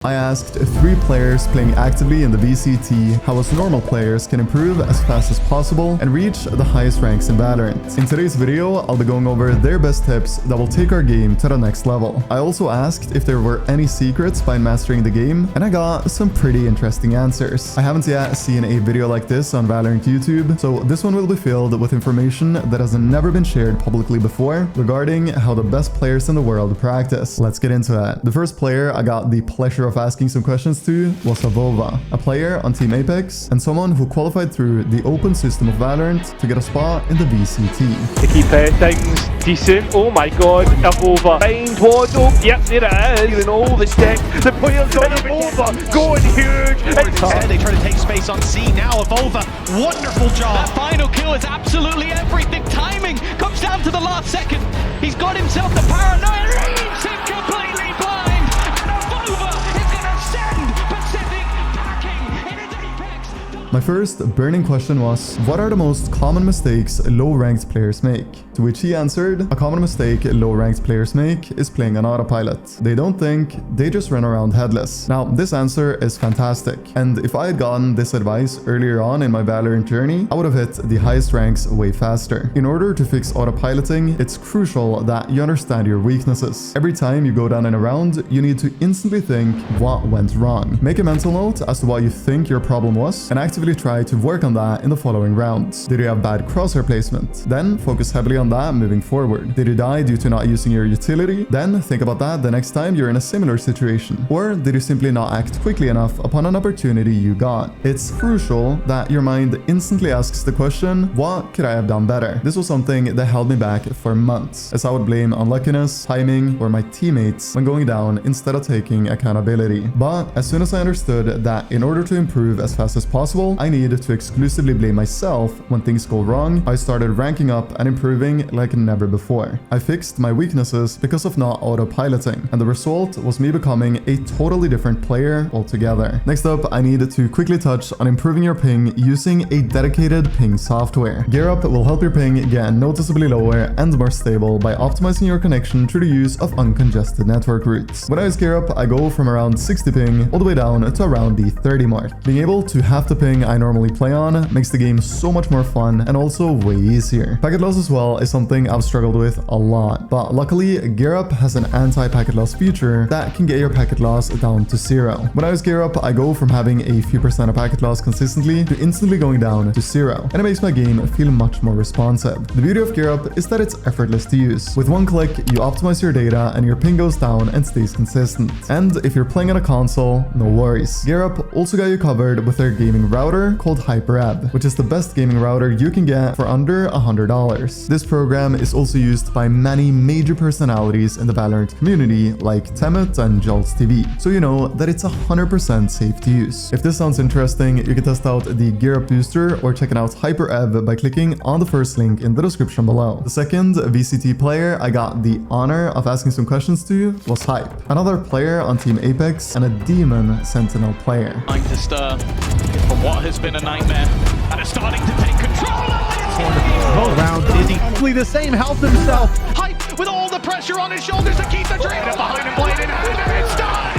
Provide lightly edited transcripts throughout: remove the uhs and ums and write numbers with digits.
I asked 3 players playing actively in the VCT how us normal players can improve as fast as possible and reach the highest ranks in Valorant. In today's video, I'll be going over their best tips that will take our game to the next level. I also asked if there were any secrets behind mastering the game, and I got some pretty interesting answers. I haven't yet seen a video like this on Valorant YouTube, so this one will be filled with information that has never been shared publicly before regarding how the best players in the world practice. Let's get into it. The first player I got the pleasure of asking some questions to was Avova, a player on Team Apex and someone who qualified through the open system of Valorant to get a spot in the VCT. To keep things decent. Oh my god, Avova. Main towards, oh, yep, there it is. And all the stick. The players on Avova going huge. They try to take space on C now. Avova, wonderful job. That final kill is absolutely everything. Timing comes down to the last second. He's got himself the paranoia, leaves him completely blind. My first burning question was, what are the most common mistakes low-ranked players make? To which he answered, a common mistake low-ranked players make is playing on autopilot. They don't think, they just run around headless. Now, this answer is fantastic, and if I had gotten this advice earlier on in my Valorant journey, I would have hit the highest ranks way faster. In order to fix autopiloting, it's crucial that you understand your weaknesses. Every time you go down in a round, you need to instantly think what went wrong. Make a mental note as to what you think your problem was, and actively try to work on that in the following rounds. Did you have bad crosshair placement? Then focus heavily on that moving forward. Did you die due to not using your utility? Then think about that the next time you're in a similar situation. Or did you simply not act quickly enough upon an opportunity you got? It's crucial that your mind instantly asks the question, what could I have done better? This was something that held me back for months, as I would blame unluckiness, timing, or my teammates when going down instead of taking accountability. But as soon as I understood that in order to improve as fast as possible, I needed to exclusively blame myself when things go wrong, I started ranking up and improving like never before. I fixed my weaknesses because of not autopiloting, and the result was me becoming a totally different player altogether. Next up, I needed to quickly touch on improving your ping using a dedicated ping software. GearUp will help your ping get noticeably lower and more stable by optimizing your connection through the use of uncongested network routes. When I use GearUp, I go from around 60 ping all the way down to around the 30 mark. Being able to half the ping I normally play on makes the game so much more fun and also way easier. Packet loss as well is something I've struggled with a lot, but luckily GearUp has an anti-packet loss feature that can get your packet loss down to 0. When I use GearUp, I go from having a few percent of packet loss consistently to instantly going down to 0, and it makes my game feel much more responsive. The beauty of GearUp is that it's effortless to use. With one click, you optimize your data and your ping goes down and stays consistent. And if you're playing on a console, no worries. GearUp also got you covered with their gaming router called HyperEb, which is the best gaming router you can get for under $100. This program is also used by many major personalities in the Valorant community like Temet and Jolts TV, so you know that it's 100% safe to use. If this sounds interesting, you can test out the GearUp booster or check out HyperEb by clicking on the first link in the description below. The second VCT player I got the honor of asking some questions to was Hype, another player on Team Apex and a demon Sentinel player. Trying to stir from what has been a nightmare and is starting to take control of this game. Round is exactly the same health himself. Hype with all the pressure on his shoulders to keep the dream behind him, blade in hand, and it's done!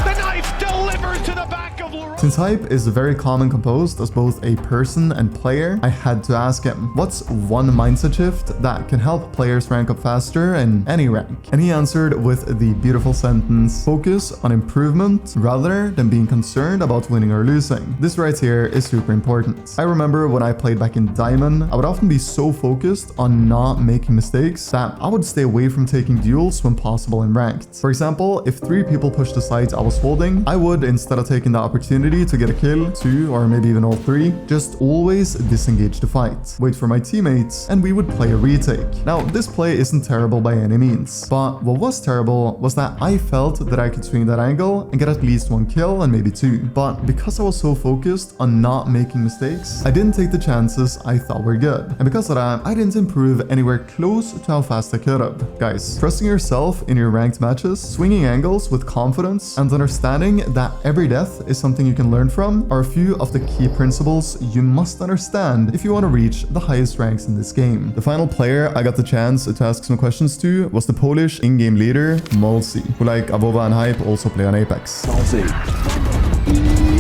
The knife delivers to the back of Laurent. Since Hype is very common composed as both a person and player, I had to ask him, what's one mindset shift that can help players rank up faster in any rank? And he answered with the beautiful sentence, focus on improvement rather than being concerned about winning or losing. This right here is super important. I remember when I played back in Diamond, I would often be so focused on not making mistakes that I would stay away from taking duels when possible in ranked. For example, if 3 people pushed the sides I was holding, I would, instead of taking the opportunity to get a kill, 2 or maybe even all 3, just always disengage the fight, wait for my teammates, and we would play a retake. Now, this play isn't terrible by any means, but what was terrible was that I felt that I could swing that angle and get at least 1 kill and maybe 2. But because I was so focused on not making mistakes, I didn't take the chances I thought were good. And because of that, I didn't improve anywhere close to how fast I could have. Guys, trusting yourself in your ranked matches, swinging angles with confidence, and understanding that every death is something you can learn from are a few of the key principles you must understand if you want to reach the highest ranks in this game. The final player I got the chance to ask some questions to was the Polish in-game leader, Mulsi, who like Avova and Hype also play on Apex.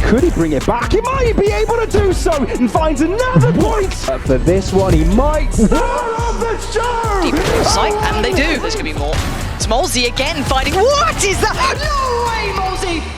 Could he bring it back? He might be able to do so and finds another point. For this one, he might start off the show. Deep sight, and they do. There's going to be more. It's Mulsi again fighting. What is that? No way, Mulsi!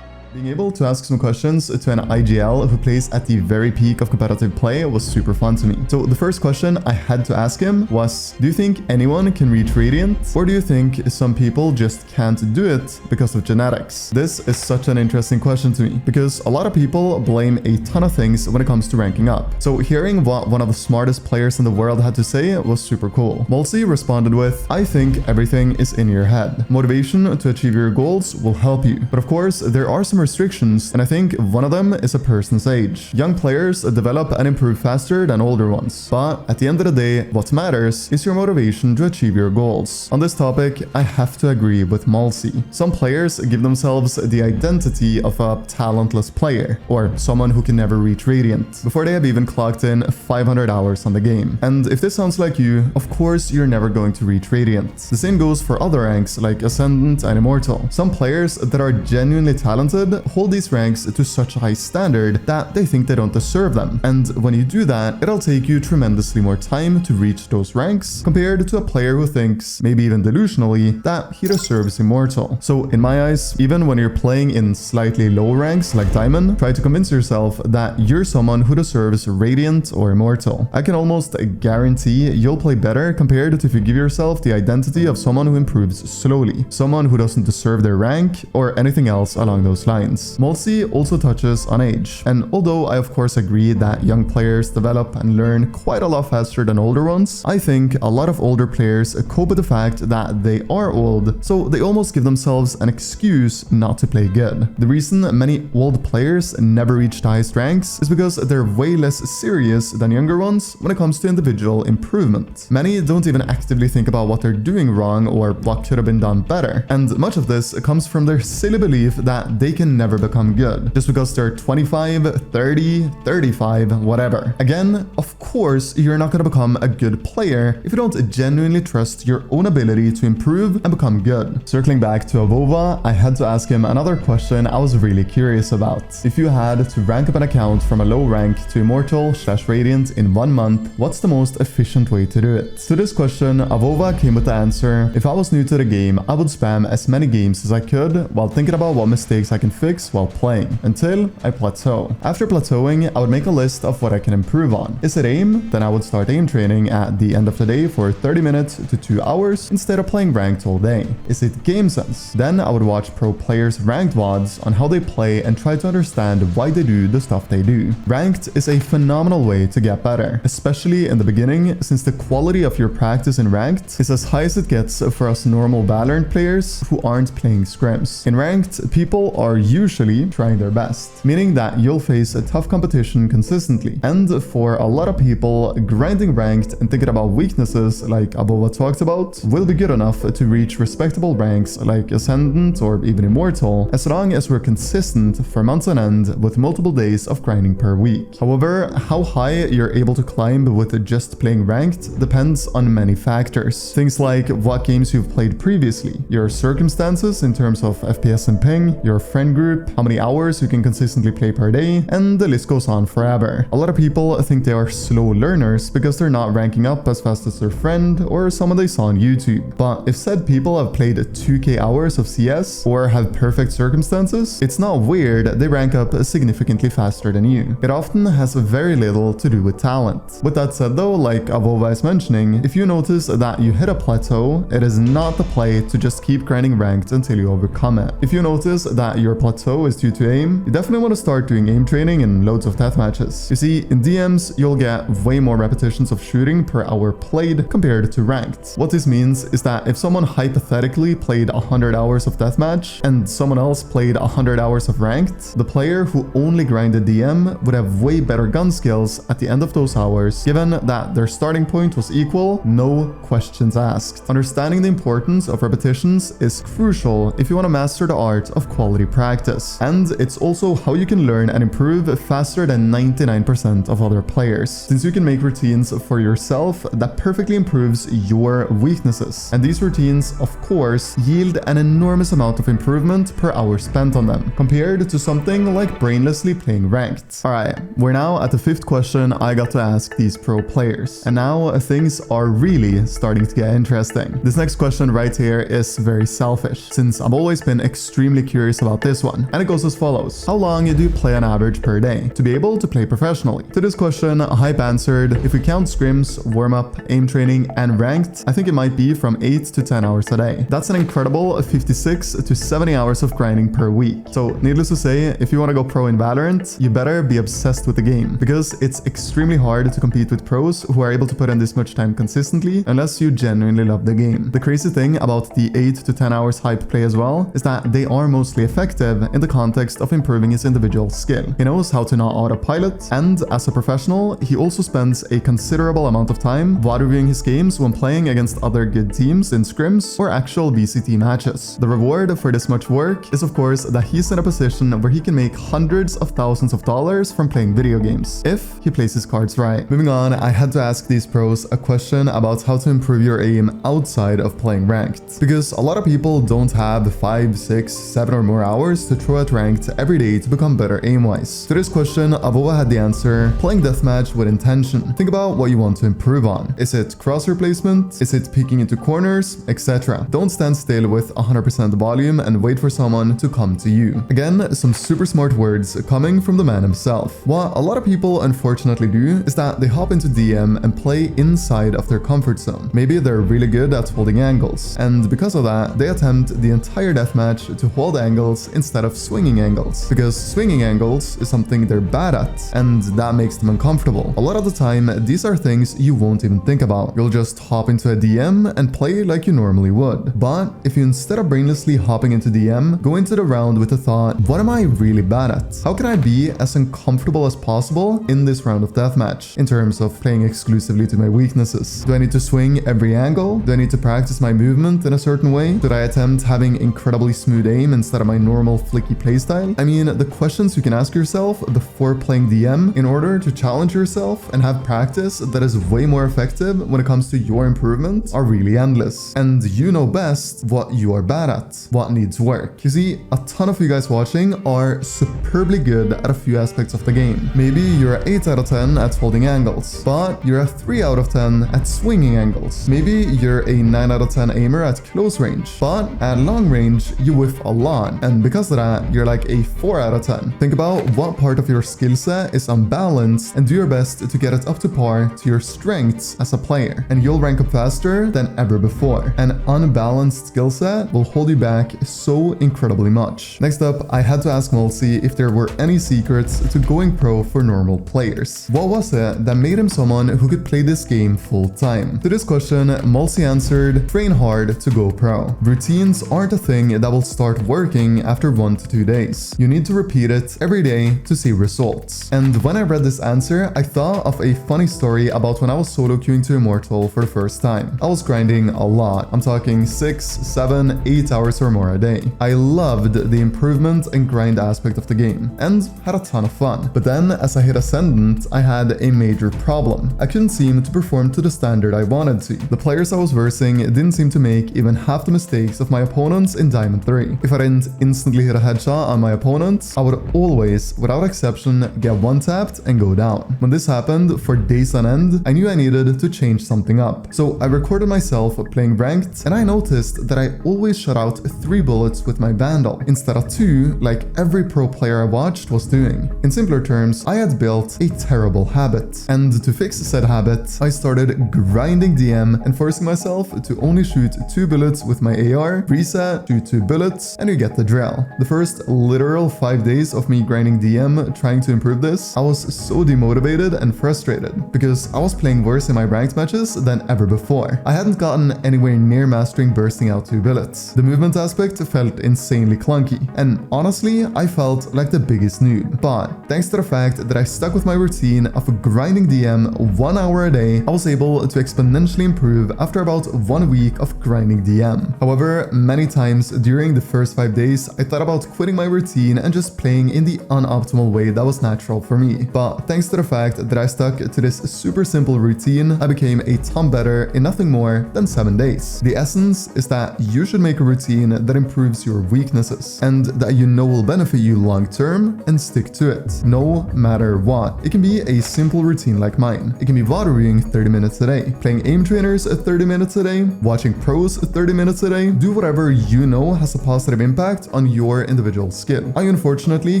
Being able to ask some questions to an IGL who plays at the very peak of competitive play was super fun to me. So the first question I had to ask him was, do you think anyone can reach Radiant? Or do you think some people just can't do it because of genetics? This is such an interesting question to me because a lot of people blame a ton of things when it comes to ranking up. So hearing what one of the smartest players in the world had to say was super cool. Mulsi responded with, I think everything is in your head. Motivation to achieve your goals will help you. But of course, there are some restrictions, and I think one of them is a person's age. Young players develop and improve faster than older ones, but at the end of the day, what matters is your motivation to achieve your goals. On this topic, I have to agree with Mulsi. Some players give themselves the identity of a talentless player, or someone who can never reach Radiant, before they have even clocked in 500 hours on the game. And if this sounds like you, of course you're never going to reach Radiant. The same goes for other ranks like Ascendant and Immortal. Some players that are genuinely talented hold these ranks to such a high standard that they think they don't deserve them. And when you do that, it'll take you tremendously more time to reach those ranks compared to a player who thinks, maybe even delusionally, that he deserves Immortal. So in my eyes, even when you're playing in slightly low ranks like Diamond, try to convince yourself that you're someone who deserves Radiant or Immortal. I can almost guarantee you'll play better compared to if you give yourself the identity of someone who improves slowly, someone who doesn't deserve their rank or anything else along those lines. Mulsi also touches on age, and although I of course agree that young players develop and learn quite a lot faster than older ones, I think a lot of older players cope with the fact that they are old, so they almost give themselves an excuse not to play good. The reason many old players never reach the highest ranks is because they're way less serious than younger ones when it comes to individual improvement. Many don't even actively think about what they're doing wrong or what could have been done better, and much of this comes from their silly belief that they can never become good just because they're 25, 30, 35, whatever. Again, of course, you're not going to become a good player if you don't genuinely trust your own ability to improve and become good. Circling back to Avova, I had to ask him another question I was really curious about. If you had to rank up an account from a low rank to Immortal/Radiant in 1 month, what's the most efficient way to do it? To this question, Avova came with the answer, if I was new to the game, I would spam as many games as I could while thinking about what mistakes I can fix while playing, until I plateau. After plateauing, I would make a list of what I can improve on. Is it aim? Then I would start aim training at the end of the day for 30 minutes to 2 hours instead of playing ranked all day. Is it game sense? Then I would watch pro players' ranked VODs on how they play and try to understand why they do the stuff they do. Ranked is a phenomenal way to get better, especially in the beginning, since the quality of your practice in ranked is as high as it gets for us normal Valorant players who aren't playing scrims. In ranked, people are usually trying their best, meaning that you'll face a tough competition consistently. And for a lot of people, grinding ranked and thinking about weaknesses like Avova talked about will be good enough to reach respectable ranks like Ascendant or even Immortal, as long as we're consistent for months on end with multiple days of grinding per week. However, how high you're able to climb with just playing ranked depends on many factors. Things like what games you've played previously, your circumstances in terms of FPS and ping, your friend group, how many hours you can consistently play per day, and the list goes on forever. A lot of people think they are slow learners because they're not ranking up as fast as their friend or someone they saw on YouTube. But if said people have played 2k hours of CS or have perfect circumstances, it's not weird they rank up significantly faster than you. It often has very little to do with talent. With that said though, like Avova is mentioning, if you notice that you hit a plateau, it is not the play to just keep grinding ranked until you overcome it. If you notice that your plateau is due to aim, you definitely want to start doing aim training and loads of death matches. You see, in DMs, you'll get way more repetitions of shooting per hour played compared to ranked. What this means is that if someone hypothetically played 100 hours of deathmatch and someone else played 100 hours of ranked, the player who only grinded DM would have way better gun skills at the end of those hours, given that their starting point was equal, no questions asked. Understanding the importance of repetitions is crucial if you want to master the art of quality practice. practice. And it's also how you can learn and improve faster than 99% of other players, since you can make routines for yourself that perfectly improves your weaknesses. And these routines, of course, yield an enormous amount of improvement per hour spent on them, compared to something like brainlessly playing ranked. Alright, we're now at the 5th question I got to ask these pro players. And now things are really starting to get interesting. This next question right here is very selfish, since I've always been extremely curious about this one. And it goes as follows. How long do you play on average per day to be able to play professionally? To this question, Hype answered, if we count scrims, warm-up, aim training, and ranked, I think it might be from 8 to 10 hours a day. That's an incredible 56 to 70 hours of grinding per week. So needless to say, if you want to go pro in Valorant, you better be obsessed with the game, because it's extremely hard to compete with pros who are able to put in this much time consistently unless you genuinely love the game. The crazy thing about the 8 to 10 hours Hype play as well is that they are mostly effective in the context of improving his individual skill. He knows how to not autopilot, and as a professional, he also spends a considerable amount of time VOD reviewing his games when playing against other good teams in scrims or actual VCT matches. The reward for this much work is of course that he's in a position where he can make hundreds of thousands of dollars from playing video games, if he plays his cards right. Moving on, I had to ask these pros a question about how to improve your aim outside of playing ranked, because a lot of people don't have 5, 6, 7 or more hours to throw at ranked every day to become better aim-wise. To this question, Avova had the answer: playing deathmatch with intention. Think about what you want to improve on. Is it crosshair placement? Is it peeking into corners? Etc. Don't stand still with 100% volume and wait for someone to come to you. Again, some super smart words coming from the man himself. What a lot of people unfortunately do is that they hop into DM and play inside of their comfort zone. Maybe they're really good at holding angles, and because of that, they attempt the entire deathmatch to hold angles instead of swinging angles, because swinging angles is something they're bad at, and that makes them uncomfortable. A lot of the time, these are things you won't even think about. You'll just hop into a DM and play like you normally would. But if you, instead of brainlessly hopping into DM, go into the round with the thought, what am I really bad at? How can I be as uncomfortable as possible in this round of deathmatch in terms of playing exclusively to my weaknesses? Do I need to swing every angle? Do I need to practice my movement in a certain way? Should I attempt having incredibly smooth aim instead of my normal flicky playstyle? I mean, the questions you can ask yourself before playing DM in order to challenge yourself and have practice that is way more effective when it comes to your improvement are really endless. And you know best what you are bad at, what needs work. You see, a ton of you guys watching are superbly good at a few aspects of the game. Maybe you're a 8 out of 10 at holding angles, but you're a 3 out of 10 at swinging angles. Maybe you're a 9 out of 10 aimer at close range, but at long range, you whiff a lot. And because of that, you're like a 4 out of 10. Think about what part of your skill set is unbalanced and do your best to get it up to par to your strengths as a player, and you'll rank up faster than ever before. An unbalanced skill set will hold you back so incredibly much. Next up, I had to ask Mulsi if there were any secrets to going pro for normal players. What was it that made him someone who could play this game full time? To this question, Mulsi answered, train hard to go pro. Routines aren't a thing that will start working after 1 to 2 days. You need to repeat it every day to see results. And when I read this answer, I thought of a funny story about when I was solo queuing to Immortal for the first time. I was grinding a lot. I'm talking 6, 7, 8 hours or more a day. I loved the improvement and grind aspect of the game and had a ton of fun. But then as I hit Ascendant, I had a major problem. I couldn't seem to perform to the standard I wanted to. The players I was versing didn't seem to make even half the mistakes of my opponents in Diamond 3. If I didn't instantly hit a headshot on my opponent, I would always, without exception, get one-tapped and go down. When this happened for days on end, I knew I needed to change something up. So I recorded myself playing ranked, and I noticed that I always shot out 3 bullets with my Vandal instead of 2 like every pro player I watched was doing. In simpler terms, I had built a terrible habit. And to fix said habit, I started grinding DM and forcing myself to only shoot 2 bullets with my AR, reset, shoot 2 bullets, and you get the drill. The first literal 5 days of me grinding DM trying to improve this, I was so demotivated and frustrated because I was playing worse in my ranked matches than ever before. I hadn't gotten anywhere near mastering bursting out 2 bullets. The movement aspect felt insanely clunky, and honestly, I felt like the biggest noob. But thanks to the fact that I stuck with my routine of grinding DM 1 hour a day, I was able to exponentially improve after about 1 week of grinding DM. However, many times during the first 5 days, I thought about quitting my routine and just playing in the unoptimal way that was natural for me. But thanks to the fact that I stuck to this super simple routine, I became a ton better in nothing more than 7 days. The essence is that you should make a routine that improves your weaknesses and that you know will benefit you long term, and stick to it, no matter what. It can be a simple routine like mine. It can be VOD reviewing 30 minutes a day, playing aim trainers 30 minutes a day, watching pros 30 minutes a day. Do whatever you know has a positive impact on your individual skill. I unfortunately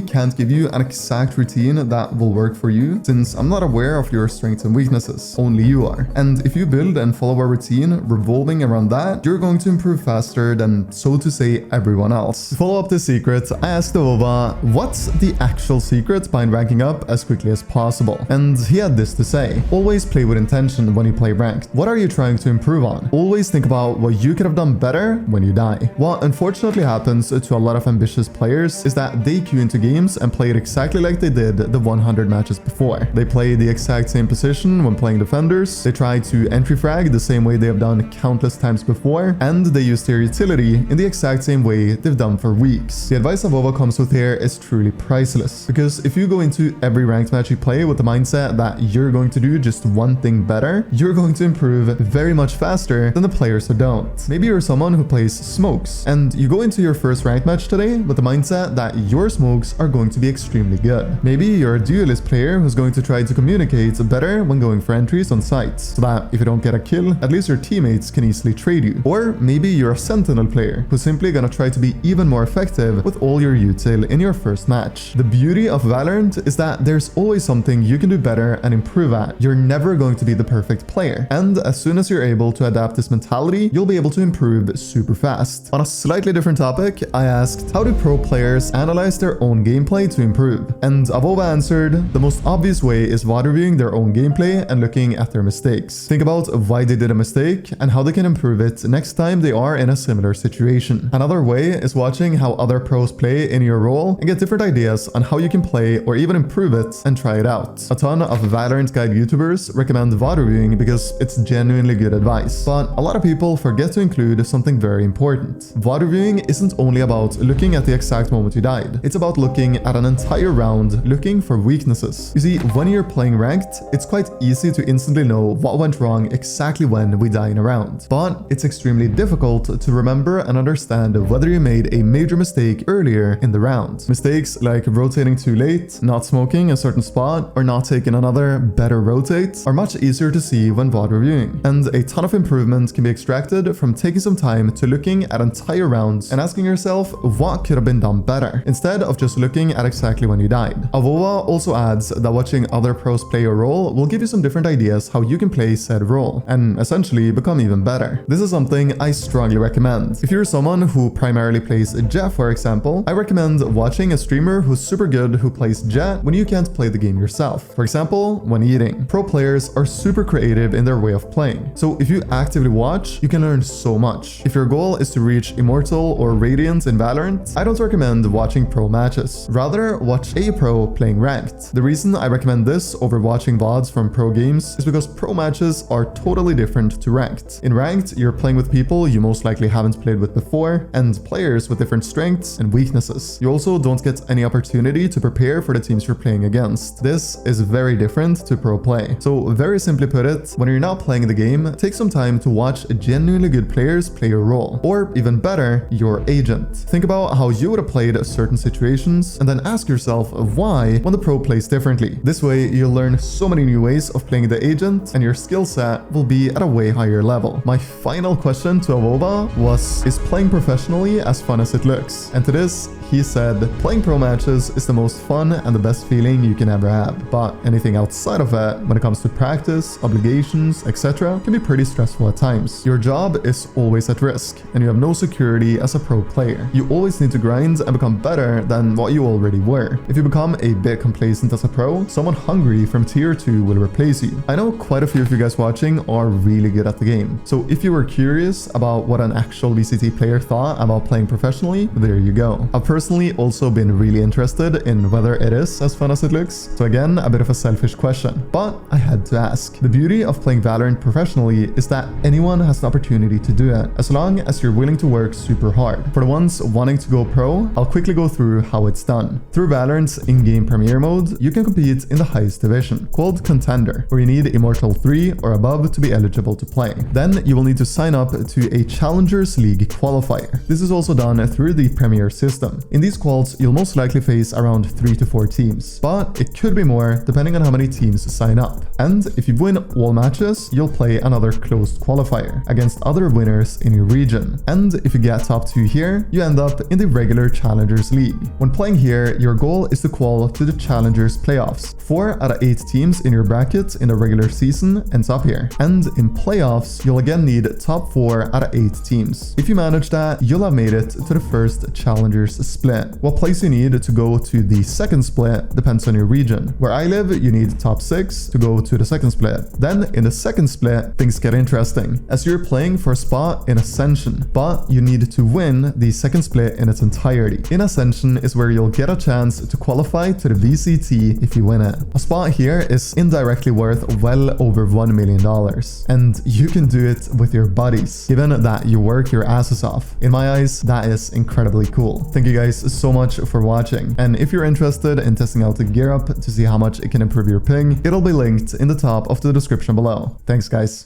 can't give you an exact routine that will work for you, since I'm not aware of your strengths and weaknesses. Only you are. And if you build and follow a routine revolving around that, you're going to improve faster than, so to say, everyone else. To follow up the secret, I asked Avova, what's the actual secret behind ranking up as quickly as possible? And he had this to say: always play with intention when you play ranked. What are you trying to improve on? Always think about what you could have done better when you die. What unfortunately happens to a lot of ambitious players is that they queue into games and play it exactly like they did the 100 matches before. They play the exact same position when playing defenders, they try to entry frag the same way they have done countless times before, and they use their utility in the exact same way they've done for weeks. The advice Avova comes with here is truly priceless, because if you go into every ranked match you play with the mindset that you're going to do just one thing better, you're going to improve very much faster than the players who don't. Maybe you're someone who plays smokes, and you go into your first ranked match today with the mindset that your smokes are going to be extremely good. Maybe you're a duelist player who's going to try to communicate better when going for entries on sites, so that if you don't get a kill, at least your teammates can easily trade you. Or maybe you're a sentinel player who's simply gonna try to be even more effective with all your util in your first match. The beauty of Valorant is that there's always something you can do better and improve at. You're never going to be the perfect player, and as soon as you're able to adapt this mentality, you'll be able to improve super fast. On a slightly different topic, I asked, how do pro players analyze their own gameplay to improve? And Avova answered, the most obvious way is VOD reviewing their own gameplay and looking at their mistakes. Think about why they did a mistake and how they can improve it next time they are in a similar situation. Another way is watching how other pros play in your role and get different ideas on how you can play or even improve it and try it out. A ton of Valorant guide YouTubers recommend VOD reviewing because it's genuinely good advice, but a lot of people forget to include something very important. VOD reviewing isn't only about looking at the exact moment you died, it's about looking at an entire round, looking for weaknesses. You see, when you're playing ranked, it's quite easy to instantly know what went wrong exactly when we die in a round, but it's extremely difficult to remember and understand whether you made a major mistake earlier in the round. Mistakes like rotating too late, not smoking a certain spot, or not taking another better rotate are much easier to see when VOD reviewing, and a ton of improvement can be extracted from taking some time to looking at entire rounds and asking yourself what could have been done better, instead of just looking at exactly when you died. Avova also adds that watching other pros play your role will give you some different ideas how you can play said role, and essentially become even better. This is something I strongly recommend. If you're someone who primarily plays Jet, for example, I recommend watching a streamer who's super good who plays Jet when you can't play the game yourself. For example, when eating. Pro players are super creative in their way of playing, so if you actively watch, you can learn so much. If your goal is to reach Immortal or Radiant in Valorant, I don't recommend watching pro matches. Rather, watch a pro playing ranked. The reason I recommend this over watching VODs from pro games is because pro matches are totally different to ranked. In ranked, you're playing with people you most likely haven't played with before, and players with different strengths and weaknesses. You also don't get any opportunity to prepare for the teams you're playing against. This is very different to pro play. So very simply put it, when you're not playing the game, take some time to watch genuinely good players play your role, or even better, your agent. Think about how you would have played certain situations, and then ask yourself why when the pro plays differently. This way, you'll learn so many new ways of playing the agent, and your skill set will be at a way higher level. My final question to Avova was, is playing professionally as fun as it looks? And to this, he said, playing pro matches is the most fun and the best feeling you can ever have, but anything outside of that, when it comes to practice, obligations, etc., can be pretty stressful at times. Your job is always at risk, and you have no security as a pro player. You always need to grind and become better than what you already were. If you become a bit complacent as a pro, someone hungry from tier 2 will replace you. I know quite a few of you guys watching are really good at the game, so if you were curious about what an actual VCT player thought about playing professionally, there you go. I've personally also been really interested in whether it is as fun as it looks, so again, a bit of a selfish question, but I had to ask. The beauty of playing Valorant professionally is that anyone has the opportunity to do it, as long as you're willing to work super hard. For the ones wanting to go go pro, I'll quickly go through how it's done. Through Valorant's in-game Premier mode, you can compete in the highest division, called Contender, where you need Immortal 3 or above to be eligible to play. Then you will need to sign up to a Challengers League qualifier. This is also done through the Premier system. In these quals, you'll most likely face around 3 to 4 teams, but it could be more depending on how many teams sign up. And if you win all matches, you'll play another closed qualifier against other winners in your region. And if you get top 2 here, you end up in the regular Challengers League. When playing here, your goal is to qual to the Challengers playoffs. 4 out of 8 teams in your bracket in the regular season ends up here. And in playoffs, you'll again need top 4 out of 8 teams. If you manage that, you'll have made it to the first Challengers split. What place you need to go to the second split depends on your region. Where I live, you need top 6 to go to the second split. Then in the second split, things get interesting, as you're playing for a spot in Ascension, but you need to win the second split in its entirety. In Ascension is where you'll get a chance to qualify to the VCT if you win it. A spot here is indirectly worth well over $1 million, and you can do it with your buddies, given that you work your asses off. In my eyes, that is incredibly cool. Thank you guys so much for watching, and if you're interested in testing out the gear up to see how much it can improve your ping, it'll be linked in the top of the description below. Thanks guys.